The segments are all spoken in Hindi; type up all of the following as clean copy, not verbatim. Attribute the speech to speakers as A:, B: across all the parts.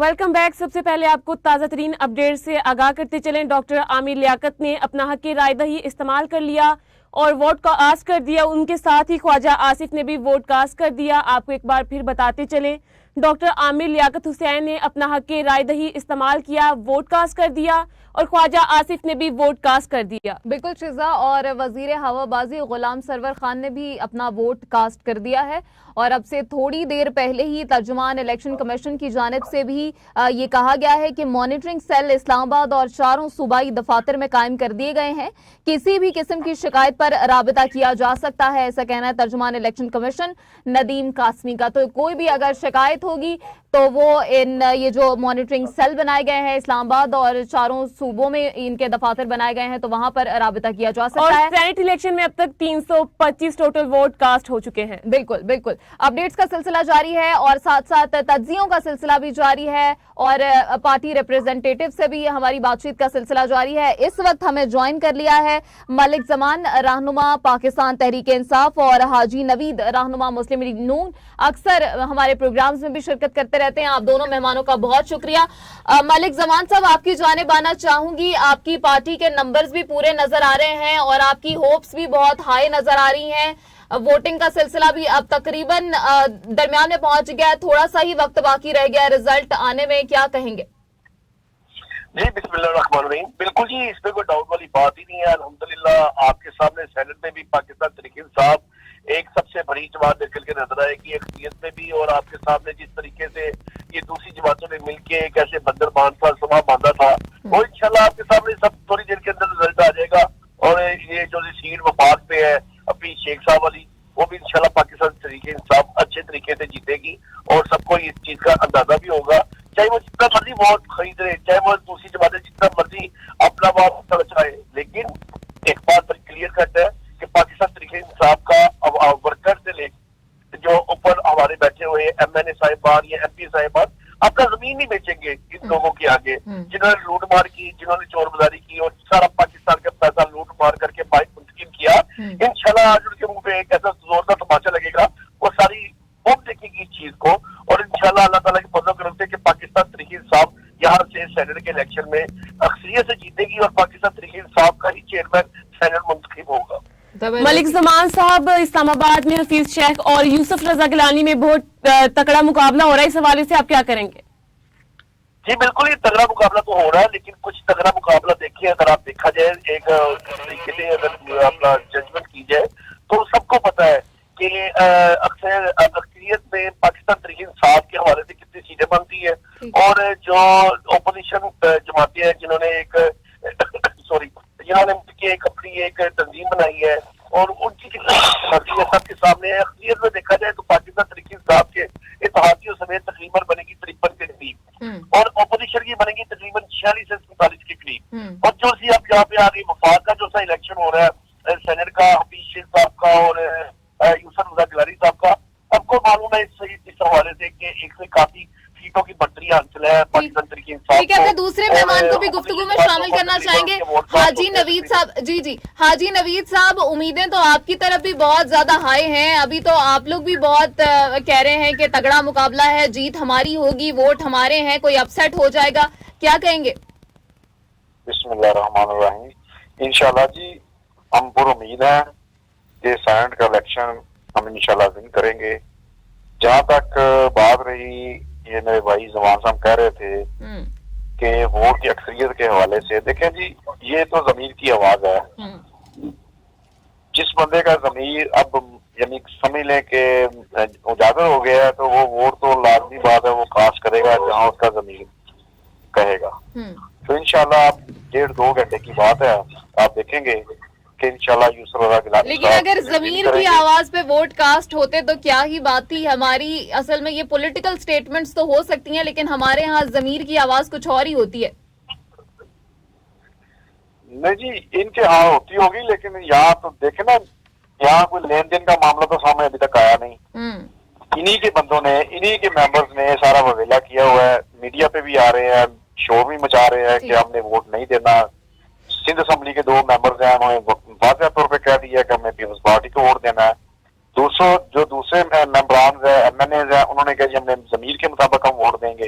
A: Welcome back. सबसे पहले आपको ताज़ा तरीन अपडेट से आगाह करते चलें। डॉक्टर आमिर लियाकत ने अपना हक राय दही इस्तेमाल कर लिया और वोट का आस्क कर दिया। उनके साथ ही ख्वाजा आसिफ ने भी वोट कास्ट कर दिया। आपको एक बार फिर बताते चलें, डॉक्टर आमिर लियाकत हुसैन ने अपना हक राय दही इस्तेमाल किया, वोट कास्ट कर दिया और ख्वाजा आसिफ ने भी वोट कास्ट कर दिया।
B: बिल्कुल शिजा, और वजीर हवाबाजी गुलाम सरवर खान ने भी अपना वोट कास्ट कर दिया है। और अब से थोड़ी देर पहले ही तर्जुमान इलेक्शन कमीशन की जानिब से भी ये कहा गया है कि मॉनिटरिंग सेल इस्लामाबाद और चारों सूबाई दफातर में कायम कर दिए गए हैं। किसी भी किस्म की शिकायत पर राबिता किया जा सकता है, ऐसा कहना है तर्जुमान इलेक्शन कमीशन नदीम कासमी का। तो कोई भी अगर शिकायत होगी तो वो ये जो मॉनिटरिंग सेल बनाए गए हैं इस्लामाबाद और चारों सूबों में इनके दफातर बनाए गए हैं, तो वहां पर राबिता किया जा सकता है।
A: सेनेट इलेक्शन में अब तक 325 टोटल वोट कास्ट हो चुके हैं।
B: बिल्कुल बिल्कुल, अपडेट्स का सिलसिला जारी है और साथ साथ तज्जियों का सिलसिला भी जारी है और पार्टी रिप्रेजेंटेटिव से भी हमारी बातचीत का सिलसिला जारी है। इस वक्त हमें ज्वाइन कर लिया है मलिक जमान, रहनुमा पाकिस्तान तहरीक इंसाफ, और हाजी नवीद, रहनुमा मुस्लिम लीग नून। अक्सर हमारे प्रोग्राम्स में भी शिरकत करते रहते हैं। आप दोनों मेहमानों का बहुत शुक्रिया। मलिक जमान साहब, आपकी जानिब आना चाहूंगी। आपकी पार्टी के नंबर्स भी पूरे नजर आ रहे हैं और आपकी होप्स भी बहुत हाई नजर आ रही हैं। वोटिंग का सिलसिला भी अब तकरीबन दरमियान में पहुंच गया है, थोड़ा सा ही वक्त बाकी रह गया रिजल्ट आने में, क्या कहेंगे?
C: जी बिस्मिल्लाहिर्रहमानिर्रहीम। बिल्कुल जी, इसमें कोई डाउट वाली बात ही नहीं है। अल्हम्दुलिल्लाह आपके सामने सेनेट में भी पाकिस्तान तहरीक इंसाफ एक सबसे बड़ी जमात निकल के नजर आएगी, अक्सरियत में भी। और आपके सामने जिस तरीके से ये दूसरी जमातों ने मिलके कैसे बंदर बांध था, समा बांधा था, और इंशाल्लाह आपके सामने सब थोड़ी देर के अंदर रिजल्ट आ जाएगा। और ये जो सीट वफाक पे है अपनी शेख साहब वाली, वो भी इंशाल्लाह पाकिस्तान तहरीक इंसाफ अच्छे तरीके से जीतेगी और सबको इस चीज का अंदाजा भी होगा। चाहे वो जितना मर्जी वोट खरीद रहे, चाहे वो दूसरी जमातें जितना मर्जी अपना वोट चलाए, लेकिन एक बात पर क्लियर कट है कि पाकिस्तान तहरीक इंसाफ का वर्कर से लेकर जो ऊपर हमारे बैठे हुए MNA साहिबान या MP साहिबान अपना जमीन नहीं बेचेंगे इन लोगों के आगे, जिन्होंने लूट मार की, जिन्होंने चोर बाजारी की और सारा पाकिस्तान का पैसा लूट मार करके बाइक मुंतकिल किया। इंशाल्लाह आज उनके मुंह पे एक ऐसा जोरदार तमाचा लगेगा, वो सारी कौम देखेगी इस चीज को। और इंशाल्लाह अल्लाह ताला की फजल करम से कि पाकिस्तान तहरीक इंसाफ यहाँ से सेनेट के इलेक्शन में अक्सरियत से जीतेगी और पाकिस्तान तहरीक इंसाफ का ही चेयरमैन सेनेट मुंतखब होगा।
A: मलिक जमान साहब, इस्लामाबाद में हफीज शेख और यूसुफ रजा गिलानी में बहुत तकड़ा मुकाबला हो रहा है, इस हवाले से आप क्या करेंगे?
C: जी बिल्कुल, ये तगड़ा मुकाबला तो हो रहा है, लेकिन कुछ तगड़ा मुकाबला देखिए, अगर आप देखा जाए एक तरीके से अगर अपना जजमेंट की जाए तो सबको पता है कि अक्सर अक्सरियत में पाकिस्तान तहरीक इंसाफ के हवाले से कितनी सीटें बनती है। और जो ओपोजिशन जमातें हैं जिन्होंने एक एक अपनी एक तंजीम बनाई है और उनकी कितनी मर्जी है सबके सामने है। अक्सरियत में देखा जाए तो पाकिस्तान तहरीक इंसाफ के इत्तेहादियों समेत तकरीबन बनेगी 53 के करीब और ओपोजिशन की बनेगी तकरीबन 46 से 47 के करीब। और जो सी अब यहाँ पे आ गई वफाक का जो सा इलेक्शन हो रहा है सेनेट का, हफीज शेख साहब का और यूसुफ रजा गिलानी साहब का, सबको मालूम है इस हवाले से कि एक से काफी सीटों की बढ़तरी हासिल है पाकिस्तान तहरीक इंसाफ।
B: ठीक है, अपने दूसरे मेहमान को भी गुफ्तगू में शामिल करना चाहेंगे, हाजी नवीद साहब। जी हाजी नवीद साहब, उम्मीदें तो आपकी तरफ भी बहुत ज्यादा हाई हैं। अभी तो आप लोग भी बहुत कह रहे हैं कि तगड़ा मुकाबला है, जीत हमारी होगी, वोट हमारे हैं, कोई अपसेट हो जाएगा, क्या कहेंगे?
D: बिस्मिल्लाहिर्रहमानिर्रहीम। इंशाल्लाह जी, हम पूरी उम्मीद है कि सेनेट का इलेक्शन हम इंशाल्लाह विन करेंगे। जहाँ तक बात रही, ये मेरे भाई जमान साहब कह रहे थे कि वोट की अक्सरियत के हवाले से, देखें जी, ये तो जमीर की आवाज है। जिस बंदे का जमीर अब यानी समझ लें कि उजागर हो गया है, तो वो वोट तो लाजमी बात है, वो कास्ट करेगा जहाँ उसका जमीर कहेगा। तो इंशाल्लाह आप 1.5-2 घंटे की बात है, आप देखेंगे कि इंशाल्लाह यूसुफ रजा गिलानी।
B: लेकिन अगर जमीर की आवाज पे वोट कास्ट होते तो क्या ही बात थी। हमारी असल में ये पॉलिटिकल स्टेटमेंट्स तो हो सकती हैं, लेकिन हमारे यहाँ जमीर की आवाज कुछ और ही होती है।
D: नहीं जी, इनके यहाँ होती होगी, लेकिन यहाँ तो देखे ना, यहाँ कोई लेन देन का मामला तो सामने अभी तक आया नहीं। इन्हीं के बंदों ने, इन्हीं के मेंबर्स ने सारा ववेला किया हुआ है, मीडिया पे भी आ रहे हैं, शोर भी मचा रहे हैं कि हमने वोट नहीं देना। सिंध असम्बली के 2 मेंबर्स हैं, उन्होंने वाज़ेह तौर पे कह दिया कि हमें पीपल्स पार्टी को वोट देना है। दूसरे मेंबरान है, MNAs है, उन्होंने कहा जी हमने जमीर के मुताबिक हम वोट देंगे।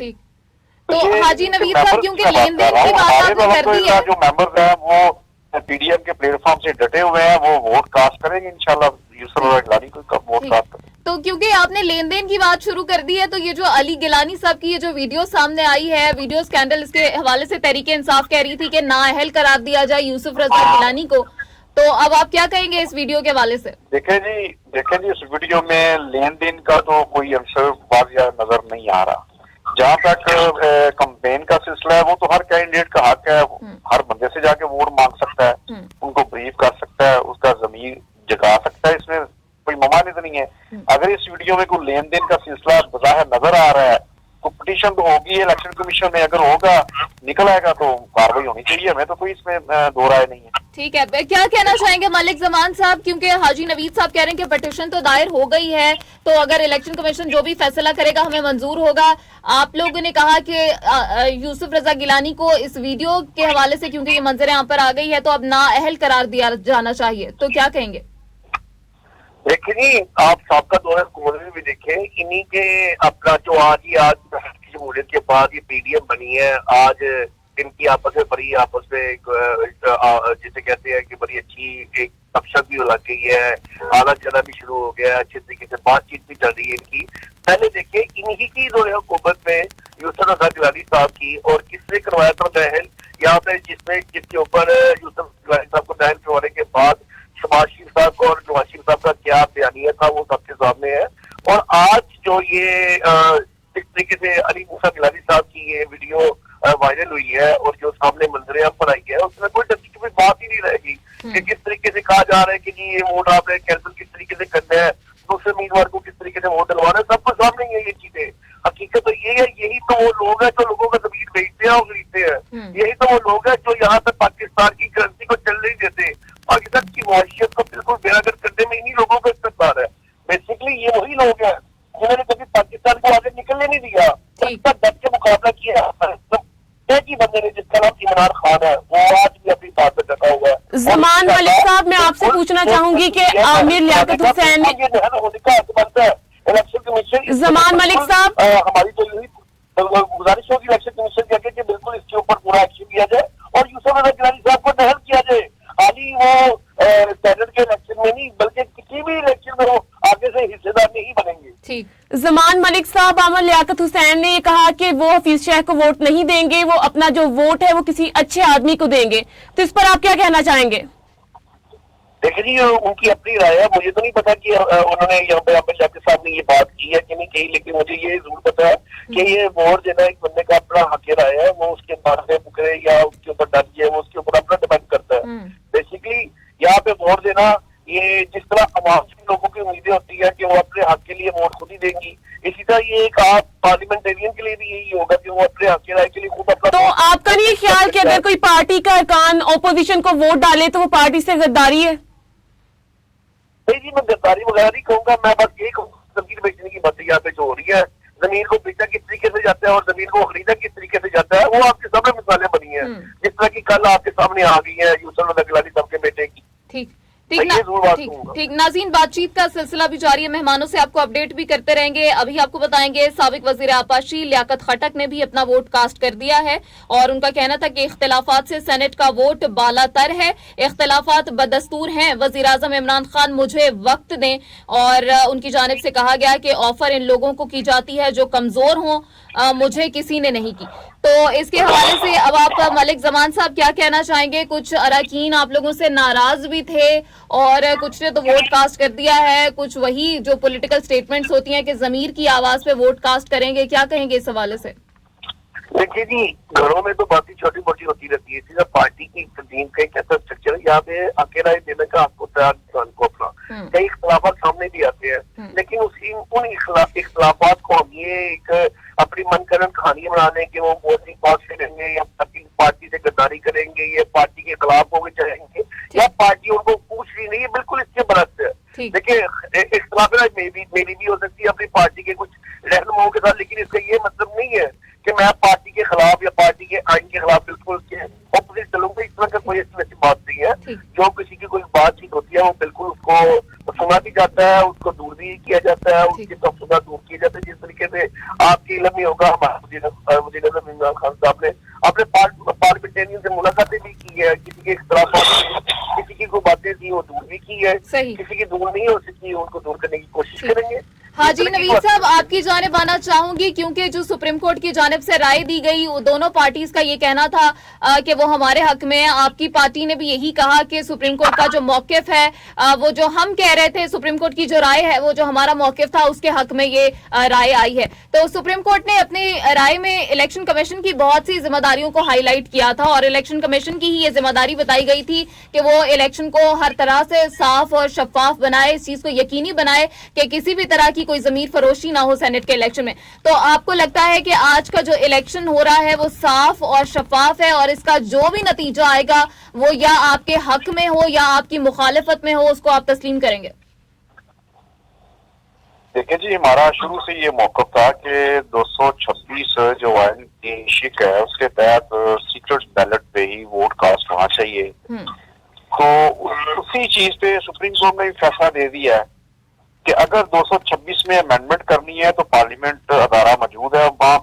B: तो
D: ये
B: हाजी नवीद साहब,
D: members
B: क्योंकि
D: की बात
B: लेन-देन
D: कर रहा
B: की
D: हूं,
B: बात
D: हमारे
B: आपने
D: तरफ
B: कर
D: तो
B: दी है।
D: जो मेंबर्स हैं वो पीडीएम के प्लेटफॉर्म से डटे हुए हैं, वो वोट कास्ट करेंगे इंशाल्लाह। यूसुफ रजा गिलानी को कब वोट
B: ठीक।
D: कास्ट करेंगे।
B: तो क्योंकि आपने लेन देन की बात शुरू कर दी है, तो ये जो अली गिलानी साहब की ये जो वीडियो सामने आई है, वीडियो स्कैंडल, इसके हवाले से तहरीके इंसाफ कह रही थी कि नाअहल करार दिया जाए यूसुफ रजा गिलानी को, तो अब आप क्या कहेंगे इस वीडियो के हवाले से?
D: देखें जी इस वीडियो में लेन देन का तो कोई अंसर वाज़िया नजर नहीं आ रहा। जहाँ तक कंपेन का सिलसिला है, वो तो हर कैंडिडेट का हक है, हर बंदे से जाके वोट मांग सकता है, उनको ब्रीफ कर सकता है, उसका जमीर जगा सकता है, इसमें कोई ममानित नहीं है। अगर इस वीडियो में कोई लेन देन का सिलसिला बज़ाहिर नजर आ रहा है, तो पिटीशन तो होगी इलेक्शन कमीशन में, अगर होगा निकल आएगा तो कार्रवाई होनी चाहिए, हमें तो कोई इसमें दो राय नहीं है।
B: ठीक है, क्या कहना चाहेंगे मलिक जमान साहब, क्योंकि हाजी नवीद साहब कह रहे हैं कि पिटीशन तो दायर हो गई है, तो अगर इलेक्शन कमीशन जो भी फैसला करेगा हमें मंजूर होगा। आप लोगों ने कहा कि यूसुफ रजा गिलानी को इस वीडियो के हवाले से, क्योंकि ये मंजर यहाँ पर आ गई है, तो अब नाअहल करार दिया जाना चाहिए, तो क्या कहेंगे?
C: देखिए जी, आप सबका दौर हुकूमत में भी देखें, इन्हीं के अपना जो आज जमहूरियत के बाद ये पीडीएम बनी है, आज इनकी आपस में बड़ी आपस में जिसे कहते हैं कि बड़ी अच्छी एक तफसर भी लग गई है, आना जाना भी शुरू हो गया है, अच्छे तरीके से बातचीत भी चल रही है इनकी। पहले देखिए इन्हीं की जो है हुकूमत में यूसुफ रजा गिलानी साहब की, और किसने करवाया था नाअहल, यहाँ पे जिसके ऊपर यूसुफ गिलानी साहब को नाअहल करवाने के बाद शहबाज शरीफ साहब और नवाज शरीफ साहब का क्या बयानिया था वो सबके सामने है। और आज जो ये इस तरीके से अली मूसा गिलानी साहब की ये वीडियो वायरल हुई है और जो सामने मंजरे अब पर आई है, उसमें कोई डरने की कोई बात ही नहीं रहेगी कि किस तरीके से कहा जा रहा है कि जी ये वोट आपने कैंसिल किस तरीके से करना है, दूसरे उम्मीदवार को किस तरीके से वोट दिलवाना है, सबको सामने ही है ये चीजें। हकीकत तो ये है, यही तो वो लोग हैं जो लोगों का जमीन बेचते हैं और खरीदते हैं, यही तो वो लोग हैं जो यहाँ पे पाकिस्तान की करेंसी को चल नहीं देते, पाकिस्तान की मुआशियत को बिल्कुल बेअदर करने में इन्हीं लोगों का इस्तेमाल है। बेसिकली ये वही लोग हैं जिन्होंने कभी पाकिस्तान को आगे निकलने नहीं दिया, सबका डट के मुकाबला किया। एक ही बंदे ने जिसका नाम इमरान खान है, वो आज भी अपनी बात पे डटा हुआ है।
A: जमान मलिक साहब, मैं आपसे पूछना चाहूंगी कि आमिर लियाकत हुसैन ने
C: इलेक्शन कमीशन,
A: जमान मलिक साहब,
C: हमारी तो यही गुजारिश होगी इलेक्शन कमीशन के आगे कि बिल्कुल इसके ऊपर पूरा एक्शन लिया जाए और यूसुफ रजा गिलानी साहब को नाअहल किया जाए। खाली वो सेनेट के इलेक्शन में नहीं बल्कि किसी भी इलेक्शन में वो आगे से हिस्सेदार नहीं बनेंगे।
B: ठीक।
A: जमान मलिक साहब, आमिर लियाकत हुसैन ने ये कहा कि वो हफीज शाह को वोट नहीं देंगे, वो अपना जो वोट है वो किसी अच्छे आदमी को देंगे, तो इस पर आप क्या कहना चाहेंगे?
C: देखिए जी, उनकी अपनी राय है, मुझे तो नहीं पता कि उन्होंने यहाँ पे आमिर लियाकत साहब ने ये बात की है कि नहीं कही, लेकिन मुझे ये जरूर पता है कि ये वोट देना एक बंदे का अपना हक राय है, वो उसके बारे मुकरे या उसके ऊपर डर जाए, वो उसके ऊपर अपना डिपेंड करता है। बेसिकली यहाँ पे वोट देना, ये जिस तरह आवाम से लोगों की उम्मीदें होती है कि वो अपने हक के लिए वोट खुद ही देंगी, इसी तरह ये एक आप पार्लियामेंटेरियन के लिए भी यही होगा कि वो अपने हक राय के लिए खुद अपना।
A: तो आपका नहीं ख्याल कि अगर कोई पार्टी का अरकान ऑपोजिशन को वोट डाले तो वो पार्टी से गद्दारी है?
C: नहीं जी, मैं गद्दारी वगैरह नहीं कहूंगा, मैं बस यही कहूँगा जमीन बेचने की बात यहाँ पे जो हो रही है, जमीन को बेचा किस तरीके से जाता है और जमीन को खरीदा किस तरीके से जाता है, वो आपके सामने मिसालें बनी है, जिस तरह की कल आपके सामने आ गई है यूसुफ रजा गिलानी साहब के बेटे की।
B: ठीक ठीक। नाज़रीन, बातचीत का सिलसिला भी जारी है, मेहमानों से आपको अपडेट भी करते रहेंगे। अभी आपको बताएंगे साबिक वजीर आपाशी लियाकत खटक ने भी अपना वोट कास्ट कर दिया है और उनका कहना था कि इख्तिलाफात से सेनेट का वोट बालातर है, इख्तिलाफात बदस्तूर हैं, वजीर आजम इमरान खान मुझे वक्त दें, और उनकी जानिब से कहा गया कि ऑफर इन लोगों को की जाती है जो कमजोर हों, मुझे किसी ने नहीं की। तो इसके हवाले से अब आप मलिक जमान साहब क्या कहना चाहेंगे? कुछ अरकान आप लोगों से नाराज भी थे और कुछ ने तो वोट कास्ट कर दिया है, कुछ वही जो पॉलिटिकल स्टेटमेंट्स होती हैं कि जमीर की आवाज पे वोट कास्ट करेंगे, क्या कहेंगे इस हवाले से?
C: देखिए जी, घरों में तो बातें छोटी मोटी होती रहती है, सीधा पार्टी की तंजीम का एक ऐसा स्ट्रक्चर है, यहाँ पे आके राय देने का आपको तैयार इंसान को अपना कई इख्तलाफात सामने भी आते हैं, लेकिन उन इख्तलाफात को हम ये एक अपनी मनकरन कहानी बना लें कि वो वोटिंग पास करेंगे या पार्टी से गद्दारी करेंगे या पार्टी के खिलाफ होकर जाएंगे या पार्टी उनको पूछ रही नहीं है, बिल्कुल इसके बरक्स है। देखिए, इख्तलाफ मेरी भी हो सकती है अपनी पार्टी के कुछ रहनुमाओं के साथ, लेकिन इसका ये मतलब नहीं है कि मैं पार्टी के खिलाफ या पार्टी के आइन के खिलाफ बिल्कुल ऑपोजिट चलूंगा। इस तरह का कोई ऐसी बात नहीं है। जो किसी की कोई बातचीत होती है वो बिल्कुल उसको सुना भी जाता है, उसको दूर भी किया जाता है, उसकी तफसीलात दूर की जाती है। जिस तरीके से आपके इल्म में होगा, हमारे वज़ीर आज़म इमरान खान साहब ने अपने पार्लियामेंटेरियन से मुलाकातें भी की है, किसी के इख्तिलाफ़ात, किसी की कोई बातें थी वो दूर भी की है, किसी की दूर नहीं हो सकती उनको दूर करने की कोशिश करेंगे।
B: हाजी नवीद साहब, आपकी जानिब आना चाहूंगी, क्योंकि जो सुप्रीम कोर्ट की जानिब से राय दी गई, वो दोनों पार्टीज का ये कहना था कि वो हमारे हक में है। आपकी पार्टी ने भी यही कहा कि सुप्रीम कोर्ट का जो मौकिफ है, वो जो हम कह रहे थे, सुप्रीम कोर्ट की जो राय है, वो जो हमारा मौकिफ था, उसके हक में ये राय आई है। तो सुप्रीम कोर्ट ने अपनी राय में इलेक्शन कमीशन की बहुत सी जिम्मेदारियों को हाईलाइट किया था और इलेक्शन कमीशन की ही ये जिम्मेदारी बताई गई थी कि वो इलेक्शन को हर तरह से साफ और शफाफ बनाए, इस चीज को यकीनी बनाए कि किसी भी तरह की कोई जमीर फरोशी ना हो सेनेट के इलेक्शन में। तो आपको लगता है कि आज का जो इलेक्शन हो रहा है वो साफ और शफाफ है और इसका जो भी नतीजा आएगा वो या आपके हक में हो या आपकी मुखालिफत में हो, उसको आप तस्लीम करेंगे?
D: देखिए जी, हमारा शुरू से ये मौक़िफ़ था कि 226 जो आइन की शिक है उसके तहत सीक्रेट बैलेट पे ही वोट कास्ट होना चाहिए। तो उसी चीज पे सुप्रीम कोर्ट ने फैसला दे दिया है कि अगर 226 में अमेंडमेंट करनी है तो पार्लियामेंट अदारा मौजूद है, वहाँ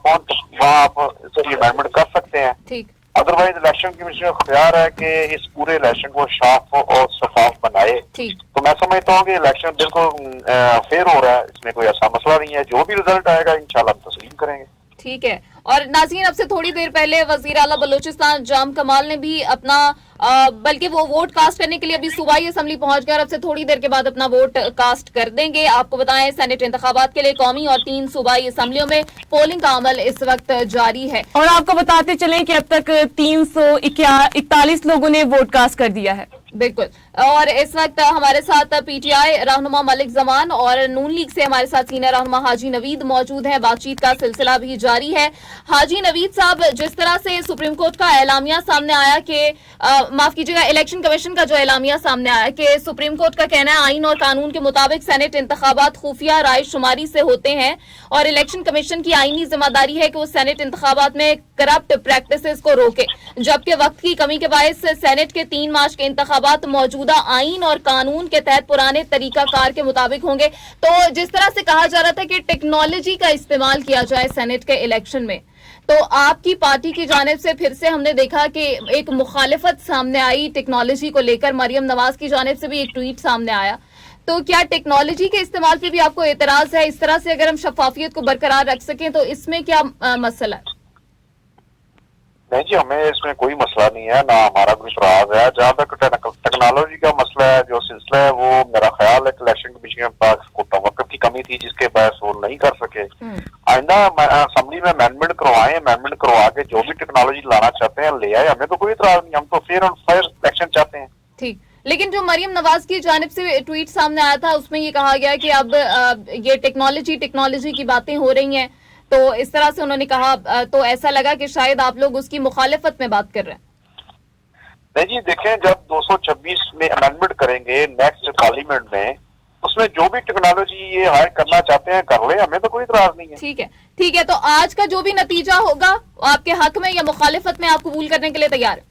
D: आप अमेंडमेंट कर सकते हैं।
B: ठीक।
D: अदरवाइज इलेक्शन कमीशन का ख्याल है कि इस पूरे इलेक्शन को साफ और शफाफ बनाए। तो मैं समझता हूँ कि इलेक्शन बिल्कुल फेयर हो रहा है, इसमें कोई ऐसा मसला नहीं है। जो भी रिजल्ट आएगा इंशाल्लाह हम तस्लीम करेंगे।
B: ठीक है। और नाज़रीन, अब से थोड़ी देर पहले वजीर आला बलूचिस्तान जाम कमाल ने भी अपना बल्कि वो वोट कास्ट करने के लिए अभी सूबाई असम्बली पहुंच गए और अब से थोड़ी देर के बाद अपना वोट कास्ट कर देंगे। आपको बताएं, सेनेट इंतखाबात के लिए कौमी और 3 सूबाई असम्बलियों में पोलिंग का अमल इस वक्त जारी है।
A: और आपको बताते चलें कि अब तक 341 लोगों ने वोट कास्ट कर दिया है।
B: बिल्कुल। और इस वक्त हमारे साथ पीटीआई रहनुमा मलिक जमान और नून लीग से हमारे साथ सीनियर रहनुमा हाजी नवीद मौजूद हैं। बातचीत का सिलसिला भी जारी है। हाजी नवीद साहब, जिस तरह से सुप्रीम कोर्ट का एलामिया सामने आया कि माफ कीजिएगा, इलेक्शन कमीशन का जो एलामिया सामने आया कि सुप्रीम कोर्ट का कहना है आइन और कानून के मुताबिक सेनेट इंतखाबात खुफिया राय शुमारी से होते हैं और इलेक्शन कमीशन की आईनी जिम्मेदारी है कि वो सेनेट इंतखाबात में करप्ट प्रैक्टिसेस को रोके, जबकि वक्त की कमी के बायस सेनेट के 3 मार्च के इंतखाबात मौजूदा आइन और कानून के तहत पुराने तरीकाकार के मुताबिक होंगे। तो जिस तरह से कहा जा रहा था कि टेक्नोलॉजी का इस्तेमाल किया जाए सेनेट के इलेक्शन में, तो आपकी पार्टी की जानिब से फिर से हमने देखा कि एक मुखालिफत सामने आई टेक्नोलॉजी को लेकर। मरियम नवाज की जानिब से भी एक ट्वीट सामने आया। तो क्या टेक्नोलॉजी के इस्तेमाल पे भी आपको एतराज है? इस तरह से अगर हम शफाफियत को बरकरार रख सकें तो इसमें क्या मसला है?
D: नहीं जी, हमें इसमें कोई मसला नहीं है, ना हमारा कोई इतराज है। जहाँ तक टेक्नोलॉजी का मसला है, जो सिलसिला है, वो मेरा ख्याल है कि इलेक्शन कमीशन के पास वक्त की कमी थी जिसके पास वो नहीं कर सके। आइंदा असेंबली में अमेंडमेंट करवाएं, अमेंडमेंट करवा के जो भी टेक्नोलॉजी लाना चाहते हैं ले आए, हमें तो कोई इतराज नहीं। हम तो फेयर और फायर इलेक्शन चाहते हैं। ठीक।
B: लेकिन जो मरियम नवाज की जानिब से ट्वीट सामने आया था उसमें ये कहा गया कि अब ये टेक्नोलॉजी की बातें हो रही हैं, तो इस तरह से उन्होंने कहा, तो ऐसा लगा कि शायद आप लोग उसकी मुखालिफत में बात कर रहे हैं।
D: नहीं जी, देखें, जब 226 में अमेंडमेंट करेंगे नेक्स्ट पार्लियामेंट में, उसमें जो भी टेक्नोलॉजी ये हायर करना चाहते हैं कर ले, हमें तो कोई इतराज नहीं है।
B: ठीक है, ठीक है। तो आज का जो भी नतीजा होगा आपके हक में या मुखालिफत में, आप कबूल करने के लिए तैयार है?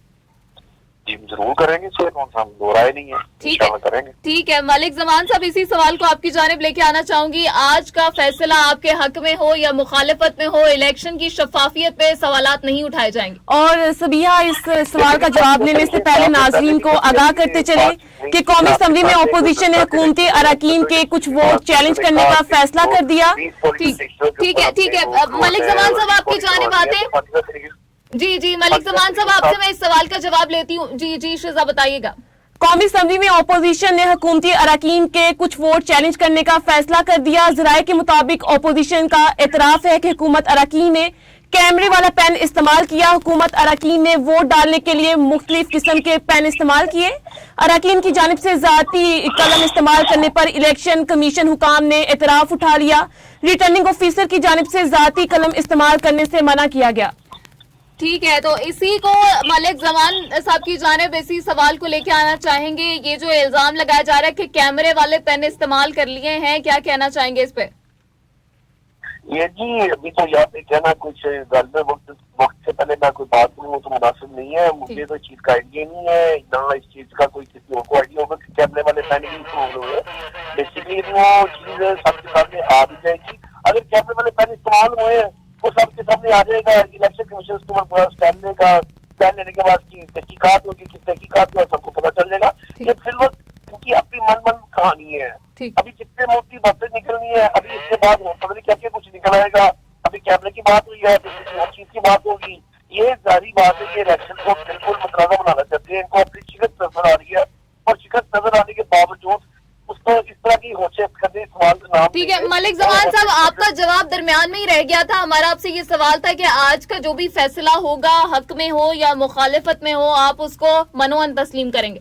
D: जी जरूर करेंगे, इसमें कौन सा हम दो राय नहीं है।
B: ठीक है,
D: करेंगे।
B: ठीक है। मलिक जमान साहब, इसी सवाल को आपकी जानिब लेके आना चाहूंगी। आज का फैसला आपके हक में हो या मुखालिफत में हो, इलेक्शन की शफाफियत पे सवालात नहीं उठाए जाएंगे?
A: और सबिहा, इस सवाल का जवाब देने से पहले नाजरीन को आगाह करते चले कि कौमी असम्बली में अपोजिशन ने हुकूमती अरकान के कुछ वोट चैलेंज करने का फैसला कर दिया।
B: ठीक है, ठीक है। मलिक जमान साहब, आपकी जानिब आते। जी, मलिक जमान साहब, आपसे मैं इस सवाल का जवाब लेती हूँ। जी शिजा, बताइएगा।
A: कौमी असम्बली में अपोजिशन ने हुकूमती अरकान के कुछ वोट चैलेंज करने का फैसला कर दिया। जराये के मुताबिक अपोजिशन का एतराफ है कि हुकूमत अरकान ने कैमरे वाला पेन इस्तेमाल किया। हुकूमत अरकान ने वोट डालने के लिए मुख्तलिफ किस्म के पेन इस्तेमाल किए। अरकान की जानिब से जाती कलम इस्तेमाल करने पर इलेक्शन कमीशन हुकाम ने एतराफ उठा लिया। रिटर्निंग ऑफिसर की जानिब से जाती कलम इस्तेमाल करने से मना किया गया।
B: ठीक है, तो इसी को मलिक जमान साहब की जानिब इसी सवाल को लेके आना चाहेंगे। ये जो इल्जाम लगाया जा रहा है कि कैमरे वाले पेन इस्तेमाल कर लिए हैं, क्या कहना चाहेंगे इस पे?
C: ये जी, अभी तो यहाँ पे कहना कुछ वक्त से पहले मैं कोई बात करूँ तो मुनासिब नहीं है। मुझे तो इस चीज का आइडिया नहीं है, ना इस चीज का कोई किसी और को आइडिया होगा कि कैमरे वाले पेन की प्रॉब्लम है। बेसिकली वो चीज सबके सामने आ भी जाएगी। अगर कैमरे वाले पेन इस्तेमाल हुए वो सबके सामने आ जाएगा। इलेक्शन कमीशन उसके ऊपर पूरा स्टैंड लेगा, स्टैंड लेने के बाद की तहकीकात होगी, किस तहकीकात में सबको पता चल जाएगा। ये फिर क्योंकि अपनी मन कहानी है, अभी जितने मोटी बातें निकलनी है, अभी इसके बाद पता नहीं क्या क्या कुछ निकल आएगा। अभी कैमरे की बात हुई है, किसी और चीज की बात होगी। ये जारी बात है कि इलेक्शन को बिल्कुल मतराजा बनाना चाहते हैं, इनको अपनी शिकस्त नजर आ रही है और शिकस्त नजर आने के बावजूद उसको इस तरह की होचे करने सवाल का नाम।
B: ठीक है मलिक जमान साहब, आपका जवाब दरमियान में ही रह गया था। हमारा आपसे ये सवाल था कि आज का जो भी फैसला होगा, हक में हो या मुखालिफत में हो, आप उसको मनोअन तस्लीम करेंगे?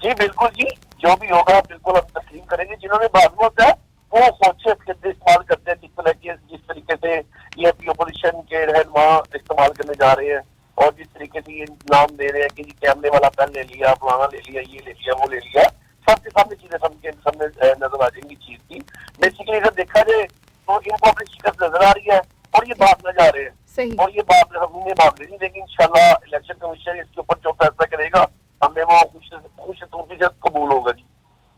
C: जी बिल्कुल जी, जो भी होगा बिल्कुल हम तस्लीम करेंगे। जिन्होंने मालूम है वो होचे इस्तेमाल करते हैं, जिस तरीके से ये अपनी अपोजिशन के रहनुमा इस्तेमाल करने जा रहे हैं और जिस तरीके से ये नाम दे रहे हैं कि जी कैमरे वाला पेन ले लिया, फलाना ले लिया, ये ले लिया, वो ले लिया, सबके सामने चीजें सामने नजर आ जाएंगी चीज की। बेसिकली अगर देखा जाए तो इनको अपनी शिकस्त नजर आ रही है और ये भागना जा रहे हैं और ये बात हमें भागने नहीं देंगे। इंशाल्लाह इलेक्शन कमीशन इसके ऊपर जो फैसला करेगा हमें वो खुश से कबूल होगा जी।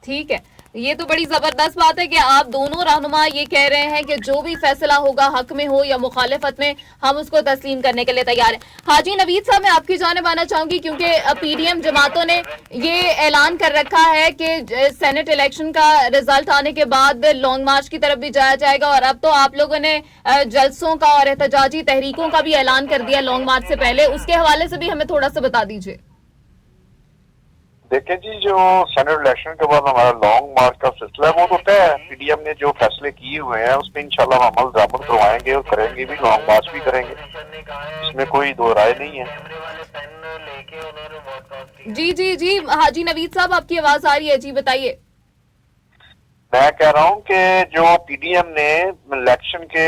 B: ठीक है, ये तो बड़ी जबरदस्त बात है कि आप दोनों रहनुमा ये कह रहे हैं कि जो भी फैसला होगा, हक में हो या मुखालिफत में, हम उसको तस्लीम करने के लिए तैयार हैं। हाजी नवीद साहब, मैं आपकी जानिब आना चाहूंगी क्योंकि पीडीएम जमातों ने ये ऐलान कर रखा है कि सेनेट इलेक्शन का रिजल्ट आने के बाद लॉन्ग मार्च की तरफ भी जाया जाएगा और अब तो आप लोगों ने जलसों का और एहतजाजी तहरीकों का भी ऐलान कर दिया लॉन्ग मार्च से पहले, उसके हवाले से भी हमें थोड़ा सा बता दीजिए।
D: देखिए जी, जो सेनेट इलेक्शन के बाद हमारा लॉन्ग मार्च का सिलसिला है वो तो तय है। पीडीएम ने जो फैसले किए हुए हैं उस पर इंशाल्लाह हम अमल दरामद करवाएंगे और करेंगे भी, लॉन्ग मार्च भी करेंगे, इसमें कोई दो राय नहीं है।
B: जी जी जी, हाजी नवीद साहब आपकी आवाज आ रही है, जी बताइए।
D: मैं कह रहा हूँ कि जो पीडीएम ने इलेक्शन के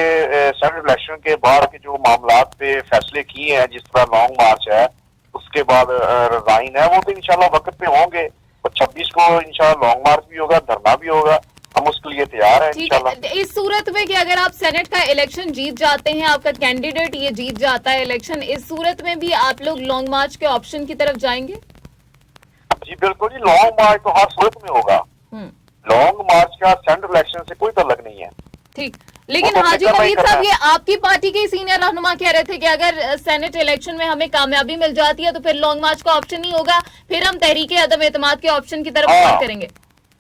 D: सेनेट इलेक्शन के बाद के जो मामलात पे फैसले किए हैं, जिस तरह लॉन्ग मार्च है, उसके बाद रिजाइन है, वो तो इंशाल्लाह वक्त पे होंगे और 26 को इंशाल्लाह लॉन्ग मार्च भी होगा, धरना भी होगा, हम उसके लिए तैयार हैं इंशाल्लाह।
B: इस सूरत में कि अगर आप सेनेट का इलेक्शन जीत जाते हैं, आपका कैंडिडेट ये जीत जाता है इलेक्शन, इस सूरत में भी आप लोग लॉन्ग मार्च के ऑप्शन की तरफ जाएंगे?
D: जी बिल्कुल जी, लॉन्ग मार्च तो हर सूरत में होगा। लॉन्ग मार्च का सेंट्रल इलेक्शन से कोई ताल्लुक नहीं है।
B: ठीक, लेकिन हाजी नवीद साहब, ये आपकी पार्टी के सीनियर रहनुमा कह रहे थे कि अगर सेनेट इलेक्शन में हमें कामयाबी मिल जाती है तो फिर लॉन्ग मार्च का ऑप्शन नहीं होगा, फिर हम तहरीके अदम एतमाद के ऑप्शन की तरफ बात करेंगे।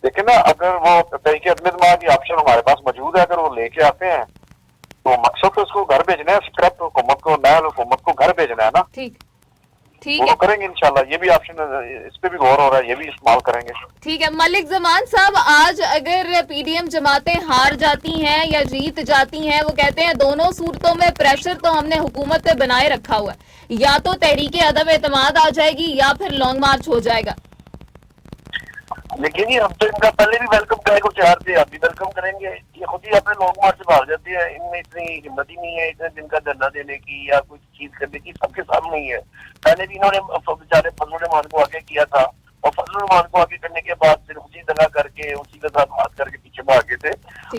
D: देखिए ना, अगर वो तहरीके अदम एतमाद की ऑप्शन हमारे पास मौजूद है, अगर वो लेके आते हैं तो मकसद तो उसको घर भेजना है, स्क्रैप हुकूमत को, नया हुकूमत को घर भेजना है ना। ठीक है, करेंगे इंशाल्लाह। ये भी ऑप्शन, इस पे भी गौर हो रहा है, ये भी इस्तेमाल करेंगे।
B: ठीक है मलिक जमान साहब, आज अगर पीडीएम जमातें हार जाती हैं या जीत जाती हैं, वो कहते हैं दोनों सूरतों में प्रेशर तो हमने हुकूमत पे बनाए रखा हुआ है, या तो तहरीके अदम एतमाद आ जाएगी या फिर लॉन्ग मार्च हो जाएगा।
C: लेकिन ये हम तो इनका पहले भी वेलकम करे कुछ यार थे, आप भी वेलकम करेंगे। ये खुद ही अपने लॉन्ग मार्च से भाग जाते हैं, इनमें इतनी हिम्मत ही नहीं है इतने दिन का धरना देने की या कुछ चीज करने की, सबके सामने ही है। पहले भी इन्होंने बेचारे फजल रहमान को आगे किया था और फजल रहमान को आगे करने के बाद फिर उसी दंगा करके उसी के साथ बात करके पीछे भागे थे।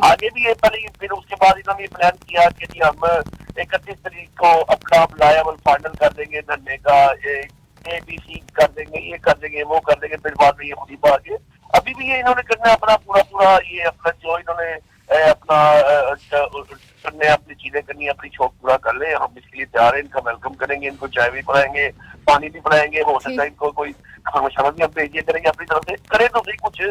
C: आगे भी ये पहले, फिर उसके बाद इन्होंने प्लान किया कि जी हम 31 तारीख को अपना लायबल फाइनल कर देंगे धरने का, ABC कर देंगे, ये कर देंगे, वो कर देंगे, फिर बाद में ये खुद ही भागे। अभी भी ये इन्होंने करना अपना पूरा ये अपना जो इन्होंने अपना करने अपनी चीजें करनी है, अपनी शौक पूरा कर ले। हम इसके लिए तैयार हैं, इनका वेलकम करेंगे, इनको चाय भी पिलाएंगे, पानी भी पिलाएंगे, हो सकता है इनको कोई खाना शाना भी हम भेजिए करेंगे अपनी तरफ से। करे तो सही कुछ,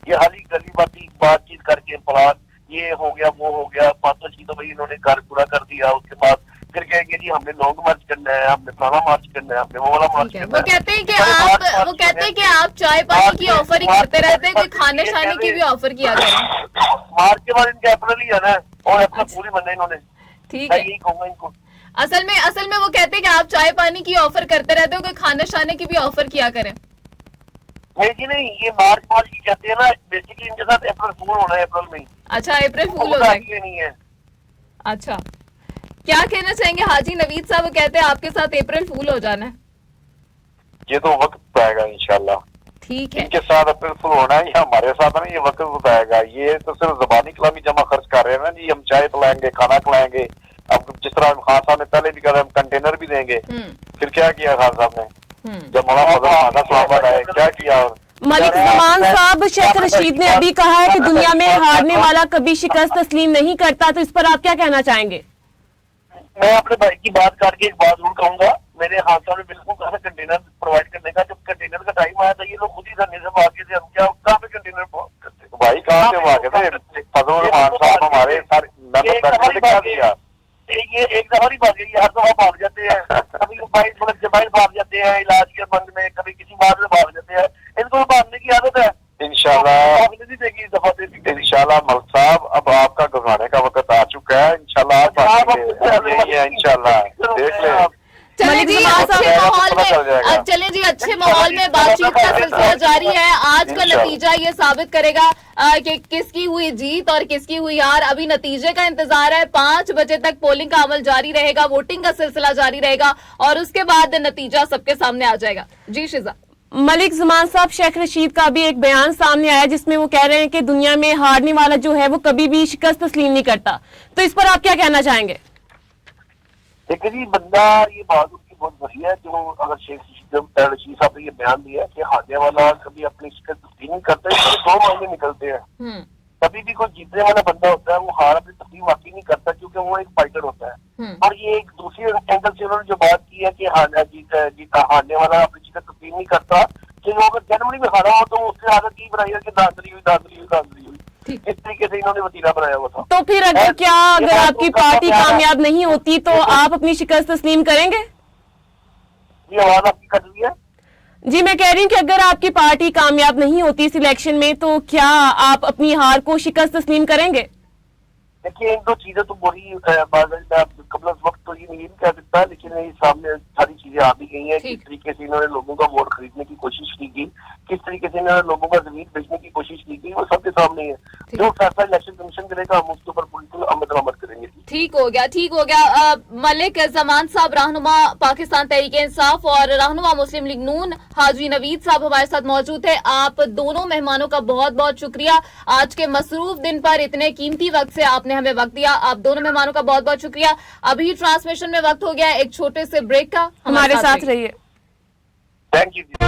C: ये हाली गली बातचीत करके फलान ये हो गया वो हो गया, बातों की तो भाई इन्होंने घर पूरा कर दिया। उसके बाद फिर कहेंगे जी हमने लॉन्ग मार्च करना है, हमने फलाना मार्च करना है, हमने वो वाला मार्च करना है।
B: वो कहते हैं कि आप चाय पानी की ऑफर ही करते रहते हैं, कोई खाने शाने की भी ऑफर किया करें।
C: मार्च के बाद इनके अप्रैल ही आना है और अपना पूरी बनना इन्होंने।
B: ठीक है,
C: यही कहूंगा इनको।
B: असल में वो कहते हैं कि आप चाय पानी की ऑफर करते रहते हो, कोई खाने शाने की भी ऑफर किया करें।
C: नहीं जी नहीं, ये मार्च की कहते हैं ना, बेसिकली इनके साथ अप्रैल फूल होना है, अप्रैल में।
B: अच्छा, अप्रैल फूल हो जाएगा, नहीं है। अच्छा, क्या कहना चाहेंगे हाजी नवीद साहब? वो कहते हैं आपके साथ अप्रैल फूल हो जाना है।
D: ये तो वक्त बताएगा इंशाल्लाह।
B: ठीक है,
D: इनके साथ अप्रैल फूल होना है या हमारे साथ नहीं, ये वक्त बताएगा। ये तो सिर्फ जबानी कलामी जमा खर्च कर रहे हैं ना जी, हम चाय पिलाएंगे, खाना खिलाएंगे। अब जिस तरह खान साहब ने पहले भी कहा हम कंटेनर भी देंगे, फिर क्या किया खान साहब ने जब क्या किया?
A: मलिक जमान साहब, शेख रशीद ने अभी कहा है कि दुनिया में हारने वाला कभी शिकस्त तस्लीम नहीं करता, तो इस पर आप क्या कहना चाहेंगे?
C: मैं अपने भाई की बात करके एक बात जरूर कहूंगा, मेरे हाथ में बिल्कुल कहा कंटेनर प्रोवाइड करने का, जब कंटेनर का टाइम आया था ये लोग खुद ही धरने से भागे थे, हम क्या कहाँ पे कंटेनर करते।
D: भाई कहाँ से भागे थे? फजल रहमान साहब हमारे
C: ये एक दफा नहीं भागे, ये हर दफा भाग जाते हैं। कभी मोबाइल जबाइल भाग जाते हैं इलाज के बंद में, कभी किसी बात में भाग जाते हैं। इनको भागने की आदत है।
D: इंशाल्लाह
C: देगी इस दफा से।
D: इंशाल्लाह मलिक साहब, अब आपका घबराने का वक्त आ चुका है। इंशाल्लाह आप यही है, इंशाल्लाह देख लें।
B: चले जी अच्छे माहौल में, चले जी अच्छे माहौल में बातचीत का सिलसिला जारी है। आज का नतीजा ये साबित करेगा कि किसकी हुई जीत और किसकी हुई हार। अभी नतीजे का इंतजार है। 5 बजे तक पोलिंग का अमल जारी रहेगा, वोटिंग का सिलसिला जारी रहेगा और उसके बाद नतीजा सबके सामने आ जाएगा। जी शिजा।
A: मलिक जमान साहब, शेख रशीद का भी एक बयान सामने आया जिसमें वो कह रहे हैं कि दुनिया में हारने वाला जो है वो कभी भी शिकस्त तस्लीम नहीं करता, तो इस पर आप क्या कहना चाहेंगे?
C: देखिए जी, बंदा ये बात उनकी बहुत बड़ी है, जो अगर शेख रशीद साहब ने ये बयान दिया कि हारने वाला कभी अपनी शिकस्त तस्लीम नहीं करता, इसके 2 मायने निकलते हैं। कभी भी कोई जीतने वाला बंदा होता है वो हार अपनी तस्लीम वाकई नहीं करता, क्योंकि वो एक फाइटर होता है। और ये एक दूसरी एंगल से उन्होंने जो बात की है कि हारने वाला अपनी शिकस्त तस्लीम नहीं करता, कि वो अगर जनवरी में हारा हो तो उससे आदत की बनाई है कि दांतरी हुई। इस तरीके से इन्होंने वतीरा बनाया हुआ था।
A: तो फिर अगर आपकी पार्टी कामयाब नहीं होती तो आप अपनी शिकस्त तस्लीम करेंगे?
C: ये आवाज आपकी कट रही है
A: जी, मैं कह रही हूँ कि अगर आपकी पार्टी कामयाब नहीं होती इस इलेक्शन में तो क्या आप अपनी हार को शिकस्त तस्लीम करेंगे?
C: देखिए, इन 2 चीजें तो बड़ी कबल वक्त तो ये नहीं कह सकता, लेकिन ये सामने सारी चीजें आ भी गई हैं। किस तरीके से इन्होंने लोगों का वोट खरीदने की कोशिश की गई, किस तरीके से इन्होंने लोगों का जमीन बेचने की कोशिश की गई, वो सबके सामने है। जो फैसला इलेक्शन कमीशन करेगा हम उसके ऊपर बिल्कुल अमल करेंगे।
B: ठीक हो गया। मलिक जमान साहब, रहनुमा पाकिस्तान तहरीके इंसाफ और रहनुमा मुस्लिम लीग नून, हाजी नवीद साहब हमारे साथ मौजूद थे। आप दोनों मेहमानों का बहुत बहुत शुक्रिया, आज के मसरूफ दिन पर इतने कीमती वक्त से आपने हमें वक्त दिया। आप दोनों मेहमानों का बहुत बहुत शुक्रिया। अभी ट्रांसमिशन में वक्त हो गया एक छोटे से ब्रेक का,
A: हमारे साथ रहिए।
C: Thank you.